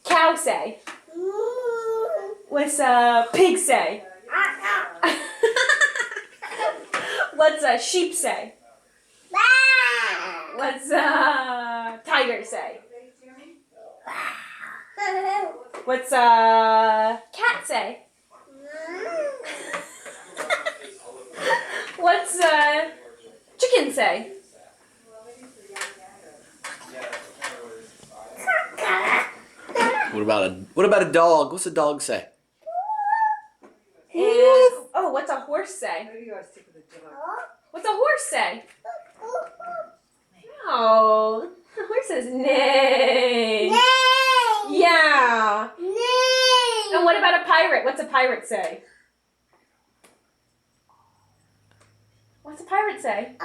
cow say? What's a pig say? What's a sheep say? What's a tiger say? What's a cat say? What's a chicken say? What about a dog? What's a dog say? And, what's a horse say? What's a horse say? No. A horse says neigh. Yeah. And what about a pirate? What's a pirate say? What's a pirate say?